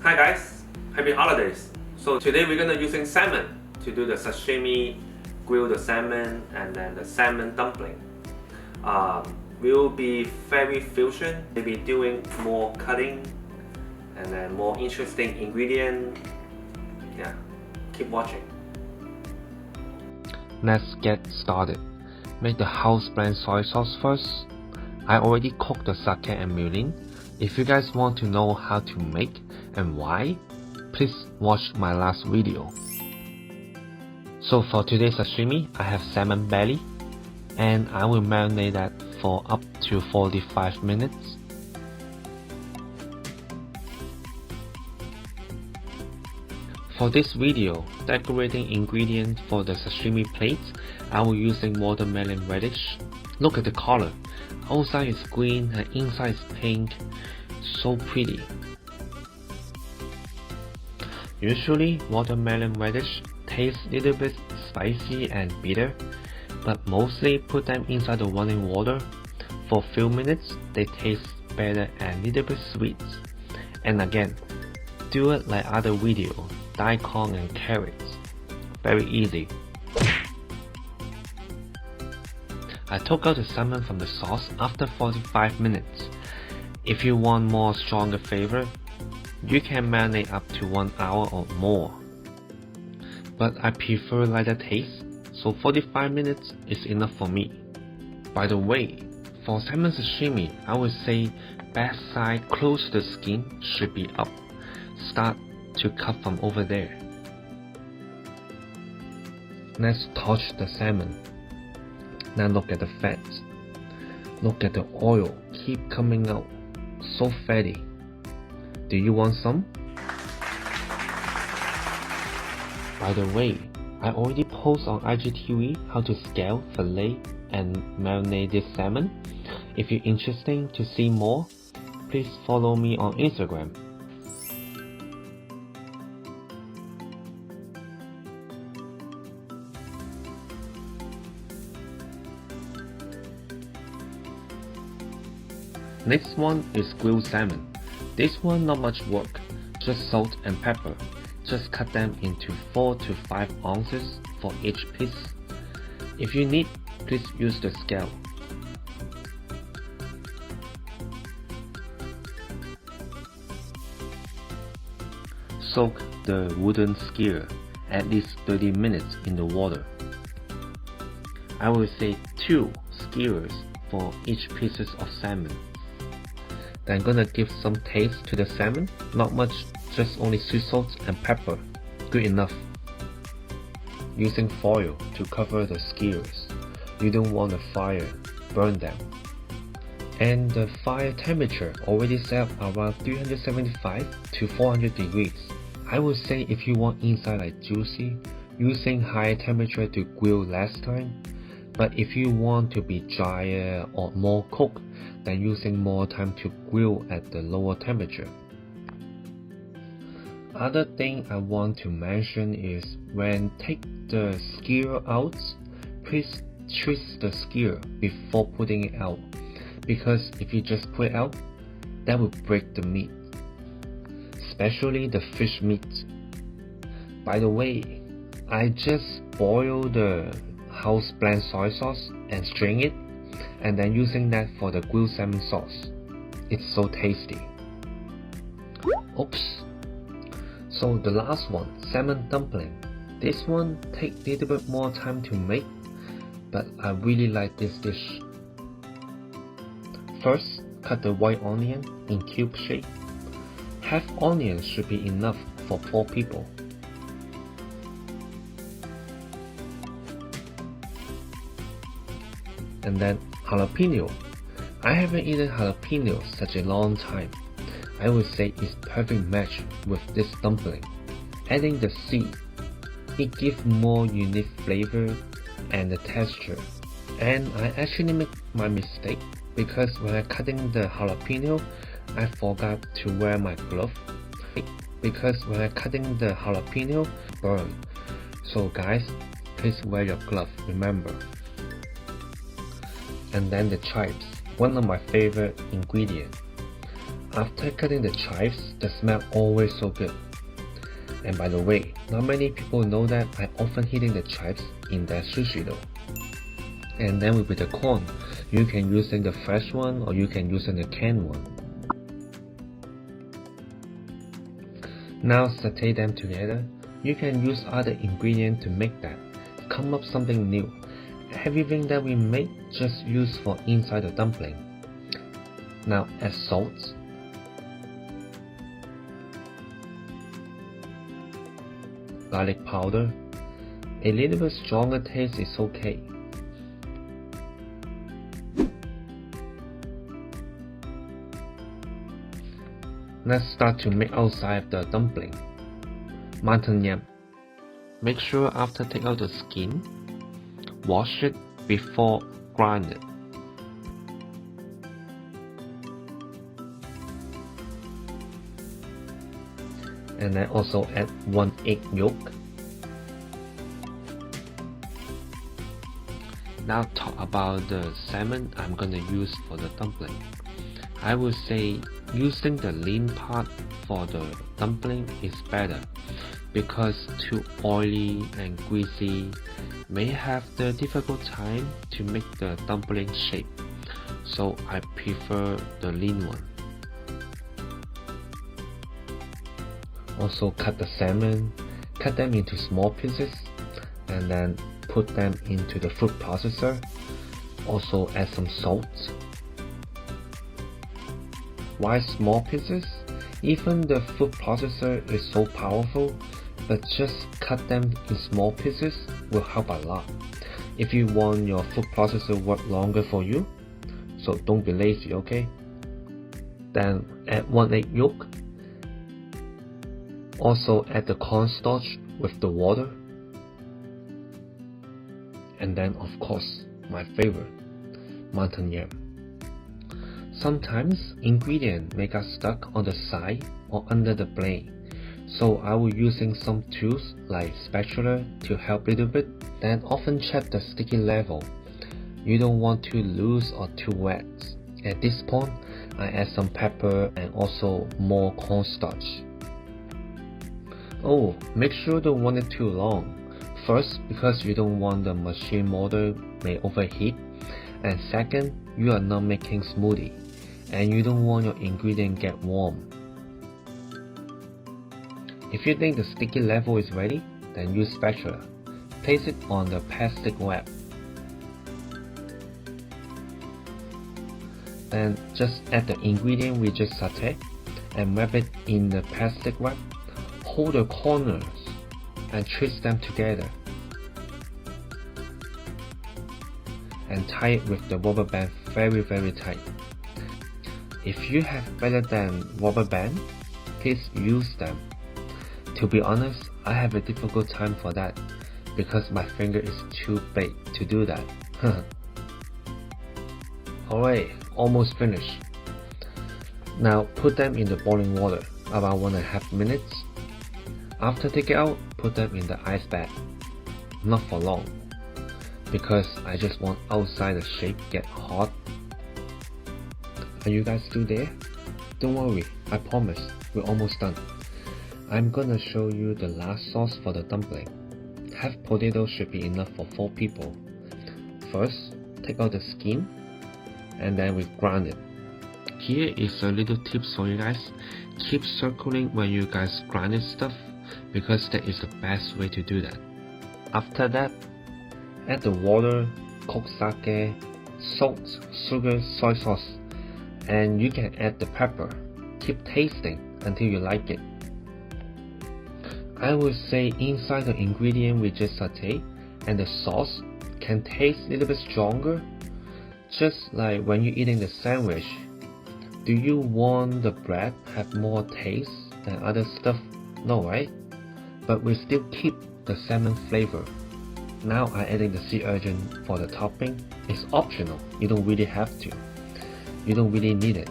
Hi guys, happy holidays. So today we're gonna using salmon to do the sashimi, grill the salmon, and then the salmon dumpling. We'll be very fusion. We'll be doing more cutting and then more interesting ingredient. Yeah, keep watching. Let's get started. Make the house blend soy sauce first. I already cooked the sake and mirin. If you guys want to know how to make and why, please watch my last video. So for today's sashimi, I have salmon belly and I will marinate that for up to 45 minutes. For this video, decorating ingredient for the sashimi plate, I will using watermelon radish. Look at the color. Outside is green and inside is pink. So pretty. Usually, watermelon radish tastes a little bit spicy and bitter, but mostly put them inside the running water. For a few minutes, they taste better and a little bit sweet. And again, do it like other video, daikon and carrots. Very easy. I took out the salmon from the sauce after 45 minutes. If you want more stronger flavor, you can marinate up to 1 hour or more. But I prefer lighter taste, so 45 minutes is enough for me. By the way, for salmon sashimi, I would say back side close to the skin should be up. Start to cut from over there. Let's touch the salmon. Now look at the fat. Look at the oil keep coming out. So fatty. Do you want some? By the way, I already post on IGTV how to scale, fillet, and marinate this salmon. If you're interested to see more, please follow me on Instagram. Next one is grilled salmon. This one not much work, just salt and pepper. Just cut them into 4 to 5 ounces for each piece. If you need, please use the scale. Soak the wooden skewer at least 30 minutes in the water. I will say 2 skewers for each pieces of salmon. Then gonna give some taste to the salmon, not much, just only sea salt and pepper, good enough. Using foil to cover the skewers, you don't want the fire burn them. And the fire temperature already set around 375 to 400 degrees. I would say if you want inside like juicy, using higher temperature to grill less time. But if you want to be drier or more cooked, then using more time to grill at the lower temperature. Other thing I want to mention is when take the skewer out, please twist the skewer before putting it out, because if you just put it out, that will break the meat, especially the fish meat. By the way, I just boiled the house blend soy sauce and strain it, and then using that for the grilled salmon sauce. It's so tasty. Oops. So the last one, salmon dumpling. This one take a little bit more time to make, but I really like this dish. First, cut the white onion in cube shape. Half onion should be enough for 4 people. And then jalapeno. I haven't eaten jalapeno such a long time. I would say it's perfect match with this dumpling. Adding the seed, it gives more unique flavor and the texture. And I actually make my mistake because when I cutting the jalapeno, I forgot to wear my glove. Burn. So guys, please wear your glove, remember. And then the chives, one of my favorite ingredients. After cutting the chives, the smell always so good. And by the way, not many people know that I often hitting the chives in the sushi though. And then with the corn, you can use the fresh one or you can use the canned one. Now saute them together. You can use other ingredients to make that. Come up something new. Everything that we make just use for inside the dumpling. Now add salt, garlic powder. A little bit stronger taste is okay. Let's start to make outside of the dumpling. Mutton yam. Make sure after take out the skin, wash it before grind it. And I also add 1 egg yolk. Now talk about the salmon I'm gonna use for the dumpling. I would say using the lean part for the dumpling is better because too oily and greasy may have the difficult time to make the dumpling shape. So I prefer the lean one. Also cut the salmon, cut them into small pieces and then put them into the food processor. Also add some salt. Why small pieces? Even the food processor is so powerful, but just cut them in small pieces will help a lot. If you want your food processor work longer for you, so don't be lazy, okay? Then add 1 egg yolk. Also add the cornstarch with the water. And then of course, my favorite, mutton yam. Sometimes ingredients make us stuck on the side or under the blade. So I will using some tools like spatula to help a little bit. Then often check the sticky level. You don't want too loose or too wet. At this point, I add some pepper and also more cornstarch. Oh, make sure don't want it too long. First, because you don't want the machine motor may overheat. And second, you are not making smoothie. And you don't want your ingredient get warm. If you think the sticky level is ready, then use spatula. Place it on the plastic wrap. Then just add the ingredient we just sauteed and wrap it in the plastic wrap. Hold the corners and twist them together. And tie it with the rubber band very tight. If you have better than rubber band, please use them. To be honest, I have a difficult time for that because my finger is too big to do that. Alright, almost finished. Now put them in the boiling water about 1.5 minutes. After take it out, put them in the ice bag. Not for long, because I just want outside the shape get hot. Are you guys still there? Don't worry, I promise, we're almost done. I'm gonna show you the last sauce for the dumpling. Half potato should be enough for 4 people. First, take out the skin, and then we grind it. Here is a little tip for you guys. Keep circling when you guys grind this stuff, because that is the best way to do that. After that, add the water, cooked sake, salt, sugar, soy sauce, and you can add the pepper. Keep tasting until you like it. I would say inside the ingredient we just sauteed and the sauce can taste a little bit stronger, just like when you're eating the sandwich. Do you want the bread have more taste than other stuff? No, right? But we still keep the salmon flavor. Now I'm adding the sea urchin for the topping. It's optional, you don't really have to. You don't really need it.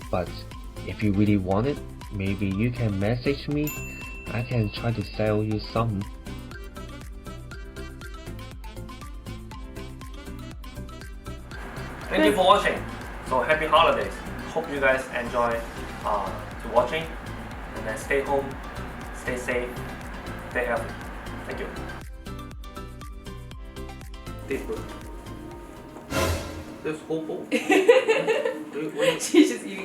But if you really want it, maybe you can message me. I can try to sell you some. Thank you for watching. So happy holidays. hope you guys enjoy to watching, and then stay home, stay safe, stay healthy. Thank you. Taste good. This whole bowl. She's just eating